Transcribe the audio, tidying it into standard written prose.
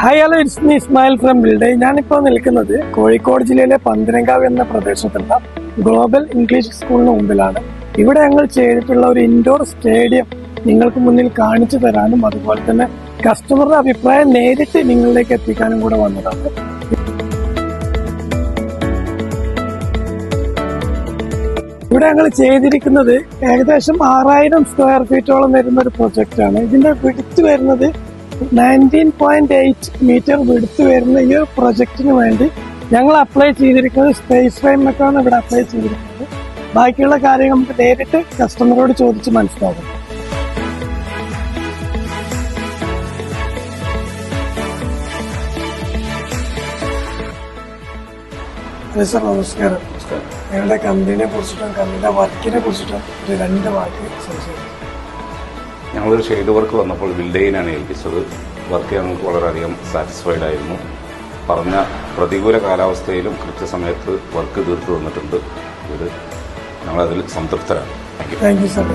Hi hello, it's me Ismail from ബിൽഡേ. ഞാനിപ്പോൾ നിൽക്കുന്നത് കോഴിക്കോട് ജില്ലയിലെ പന്തനങ്കാവ് എന്ന പ്രദേശത്തുള്ള ഗ്ലോബൽ ഇംഗ്ലീഷ് സ്കൂളിന് മുമ്പിലാണ്. ഇവിടെ ഞങ്ങൾ ചെയ്തിട്ടുള്ള ഒരു ഇൻഡോർ സ്റ്റേഡിയം നിങ്ങൾക്ക് മുന്നിൽ കാണിച്ചു തരാനും അതുപോലെ തന്നെ കസ്റ്റമറുടെ അഭിപ്രായം നേരിട്ട് നിങ്ങളിലേക്ക് എത്തിക്കാനും കൂടെ വന്നതാണ്. ഇവിടെ ഞങ്ങൾ ചെയ്തിരിക്കുന്നത് ഏകദേശം 6000 സ്ക്വയർ ഫീറ്റോളം വരുന്ന ഒരു പ്രൊജക്റ്റ് ആണ്. ഇതിന്റെ വിടുത്ത് വരുന്നത് 19.8 മീറ്റർ വിടുത്ത് വരുന്ന ഈ ഒരു പ്രൊജക്റ്റിന് വേണ്ടി ഞങ്ങൾ അപ്ലൈ ചെയ്തിരിക്കുന്നത് സ്പേസ് ഫ്രെയിം മെക്കാണ് ഇവിടെ അപ്ലൈ ചെയ്തിരിക്കുന്നത്. ബാക്കിയുള്ള കാര്യങ്ങൾ നമുക്ക് നേരിട്ട് കസ്റ്റമറോട് ചോദിച്ച് മനസ്സിലാകും. അതെ സർ, നമസ്കാരം. ഞങ്ങളുടെ കമ്പനിയെ കുറിച്ചിട്ടും കമ്പനിയുടെ വർക്കിനെ കുറിച്ചിട്ടും ഒരു 2 വാക്ക് സംസാരിക്കും. ഞങ്ങളൊരു ഷെയ്ഡ് വർക്ക് വന്നപ്പോൾ വിൽഡേയിനാണ് ഏൽപ്പിച്ചത്. വർക്ക് ഞങ്ങൾക്ക് വളരെയധികം സാറ്റിസ്ഫൈഡ് ആയിരുന്നു. പറഞ്ഞ പ്രതികൂല കാലാവസ്ഥയിലും കൃത്യസമയത്ത് വർക്ക് തീർത്തു തന്നിട്ടുണ്ട്. ഇത് ഞങ്ങളതിൽ സംതൃപ്തരാണ്. Thank you sir.